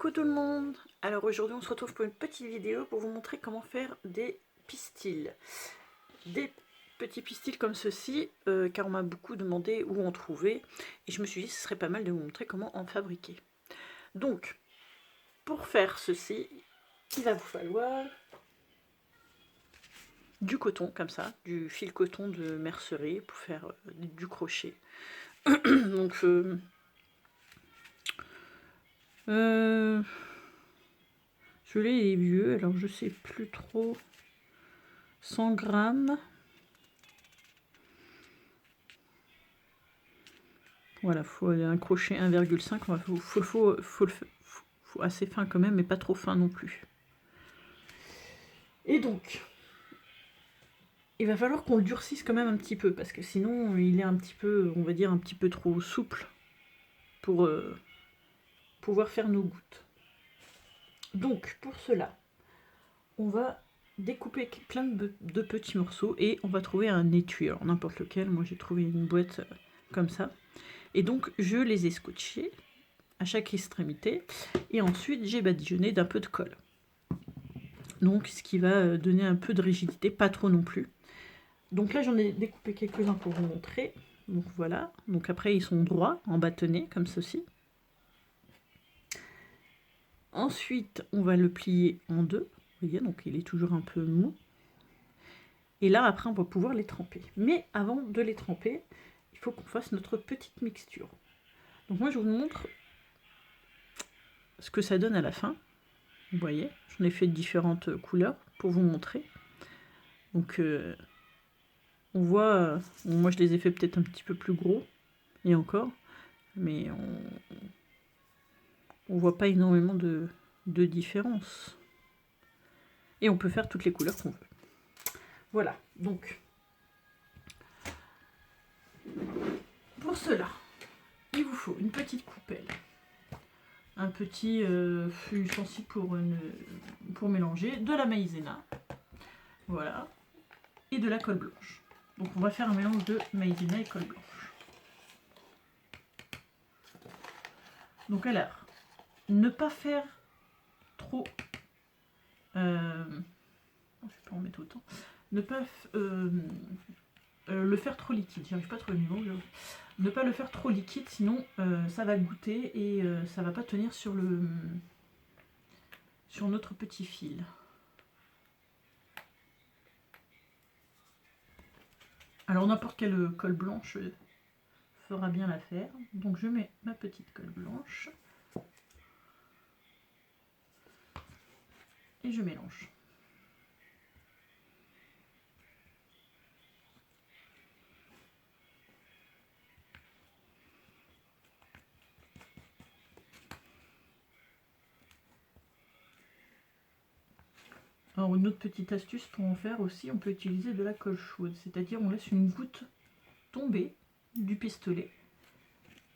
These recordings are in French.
Coucou tout le monde. Alors aujourd'hui on se retrouve pour une petite vidéo pour vous montrer comment faire des pistils. Des petits pistils comme ceci, car on m'a beaucoup demandé où en trouver. Et je me suis dit que ce serait pas mal de vous montrer comment en fabriquer. Donc, pour faire ceci, il va vous falloir du coton comme ça, du fil coton de mercerie pour faire du crochet. Donc je l'ai vieux, alors je sais plus trop. 100 grammes. Voilà, faut un crochet 1,5. Faut assez fin quand même, mais pas trop fin non plus. Et donc, il va falloir qu'on le durcisse quand même un petit peu, parce que sinon il est un petit peu, on va dire, un petit peu trop souple pour pouvoir faire nos gouttes. Donc, pour cela, on va découper plein de petits morceaux et on va trouver un étui, alors n'importe lequel. Moi j'ai trouvé une boîte comme ça. Et donc, je les ai scotchés à chaque extrémité. Et ensuite, j'ai badigeonné d'un peu de colle. Donc, ce qui va donner un peu de rigidité, pas trop non plus. Donc là, j'en ai découpé quelques-uns pour vous montrer. Donc voilà. Donc après, ils sont droits, en bâtonnets, comme ceci. Ensuite, on va le plier en deux. Vous voyez, donc il est toujours un peu mou. Et là, après, on va pouvoir les tremper. Mais avant de les tremper, il faut qu'on fasse notre petite mixture. Donc moi, je vous montre ce que ça donne à la fin. Vous voyez, j'en ai fait de différentes couleurs pour vous montrer. Donc, on voit, moi je les ai fait peut-être un petit peu plus gros, et encore, mais on voit pas énormément de différence. Et on peut faire toutes les couleurs qu'on veut. Voilà, donc, pour cela, il vous faut une petite coupelle, un petit ustensile pour mélanger, de la maïzena, voilà, et de la colle blanche. Donc on va faire un mélange de maïzena et colle blanche. Donc alors, ne pas faire trop... je vais pas en mettre autant. Ne pas le faire trop liquide. J'arrive pas à trouver le mot. Ne pas le faire trop liquide, sinon ça va goûter et ça va pas tenir sur notre petit fil. Alors n'importe quelle colle blanche fera bien l'affaire. Donc je mets ma petite colle blanche et je mélange. Alors une autre petite astuce pour en faire aussi, on peut utiliser de la colle chaude, c'est-à-dire on laisse une goutte tomber du pistolet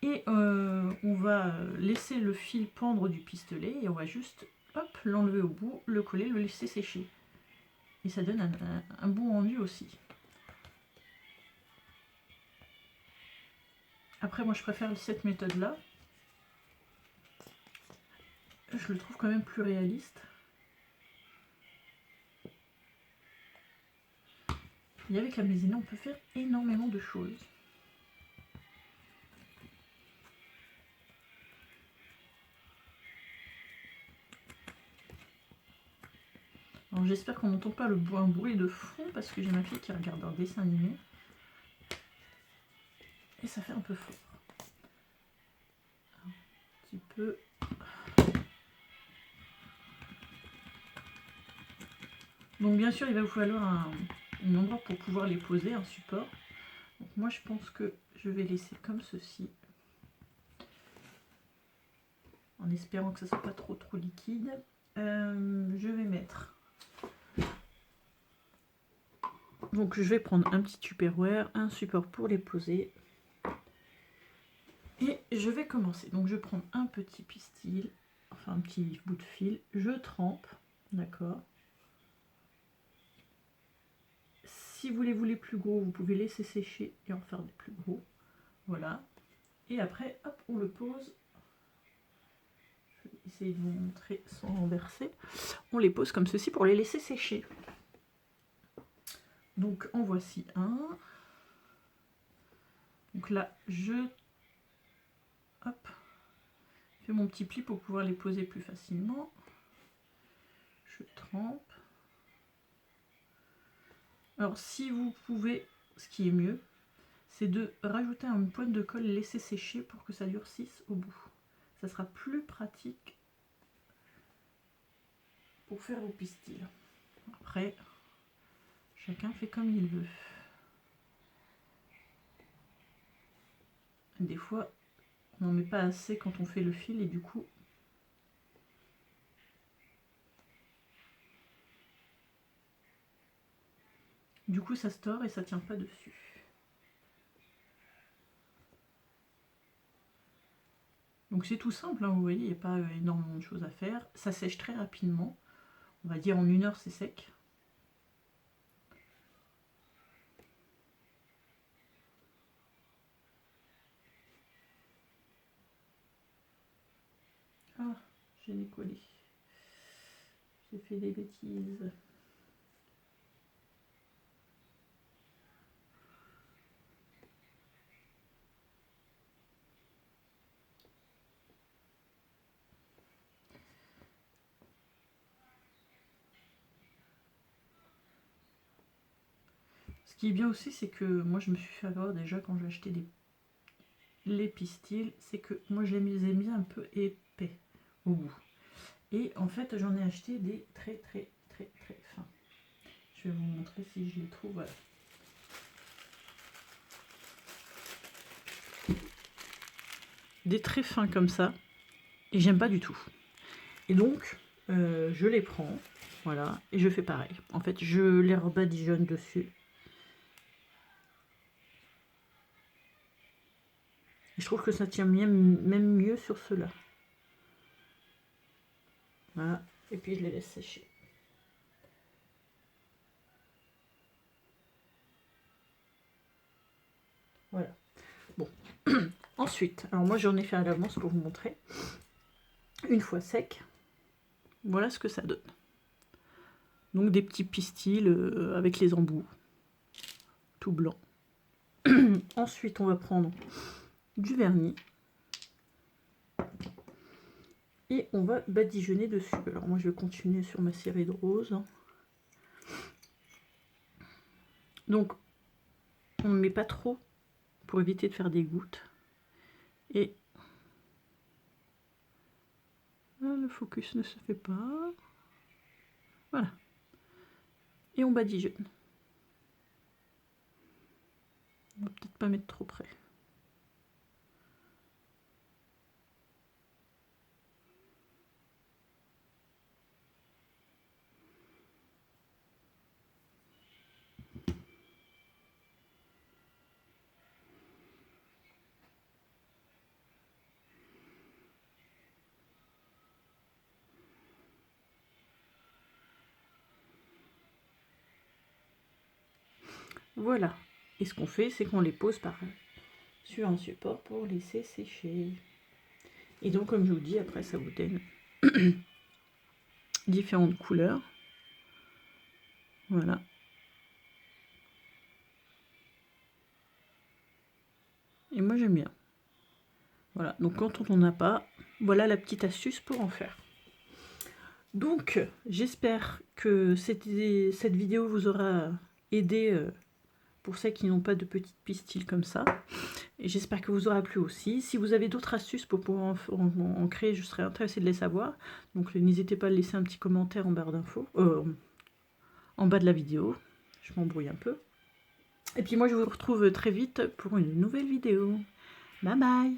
et on va laisser le fil pendre du pistolet et on va juste hop l'enlever au bout, le coller, le laisser sécher. Et ça donne un bon rendu aussi. Après moi je préfère cette méthode là. Je le trouve quand même plus réaliste. Et avec la maïzena on peut faire énormément de choses. Alors j'espère qu'on n'entend pas un bruit de fond parce que j'ai ma fille qui regarde un dessin animé. Et ça fait un peu fort. Un petit peu. Donc bien sûr il va vous falloir un endroit pour pouvoir les poser, un support. Donc moi je pense que je vais laisser comme ceci. En espérant que ça ne soit pas trop liquide. Je vais mettre... Donc je vais prendre un petit tupperware, un support pour les poser. Et je vais commencer. Donc je prends un petit pistil, enfin un petit bout de fil, je trempe, d'accord. Si vous les voulez plus gros, vous pouvez laisser sécher et en faire des plus gros. Voilà. Et après, hop, on le pose. Je vais essayer de vous montrer sans renverser. On les pose comme ceci pour les laisser sécher. Donc en voici un. Donc là, je fais mon petit pli pour pouvoir les poser plus facilement. Je trempe. Alors si vous pouvez, ce qui est mieux, c'est de rajouter une pointe de colle laisser sécher pour que ça durcisse au bout. Ça sera plus pratique pour faire vos pistils. Après, chacun fait comme il veut. Des fois, on n'en met pas assez quand on fait le fil et du coup, ça se tord et ça tient pas dessus. Donc c'est tout simple, hein, vous voyez, il n'y a pas énormément de choses à faire. Ça sèche très rapidement. On va dire en 1 heure c'est sec. Ah, j'ai décollé. J'ai fait des bêtises. Ce qui est bien aussi, c'est que moi je me suis fait avoir déjà quand j'ai acheté les pistils, c'est que moi je les ai mis un peu épais au bout. Et en fait j'en ai acheté des très fins. Je vais vous montrer si je les trouve. Voilà. Des très fins comme ça. Et j'aime pas du tout. Et donc je les prends. Voilà. Et je fais pareil. En fait je les rebadigeonne dessus. Et je trouve que ça tient même mieux sur ceux-là. Voilà. Et puis je les laisse sécher. Voilà. Bon. Ensuite, alors moi j'en ai fait à l'avance pour vous montrer. Une fois sec, voilà ce que ça donne. Donc des petits pistils avec les embouts, tout blanc. Ensuite, on va prendre du vernis. Et on va badigeonner dessus. Alors moi je vais continuer sur ma série de roses. Donc on ne met pas trop pour éviter de faire des gouttes. Et là, le focus ne se fait pas. Voilà. Et on badigeonne. On va peut-être pas mettre trop près. Voilà. Et ce qu'on fait, c'est qu'on les pose sur un support pour laisser sécher. Et donc, comme je vous dis, après, ça vous donne différentes couleurs. Voilà. Et moi, j'aime bien. Voilà. Donc, quand on n'en a pas, voilà la petite astuce pour en faire. Donc, j'espère que cette vidéo vous aura aidé pour celles qui n'ont pas de petites pistils comme ça. Et j'espère que vous aura plu aussi. Si vous avez d'autres astuces pour pouvoir en créer, je serais intéressée de les savoir. Donc n'hésitez pas à laisser un petit commentaire en barre d'infos, en bas de la vidéo. Je m'embrouille un peu. Et puis moi je vous retrouve très vite pour une nouvelle vidéo. Bye bye!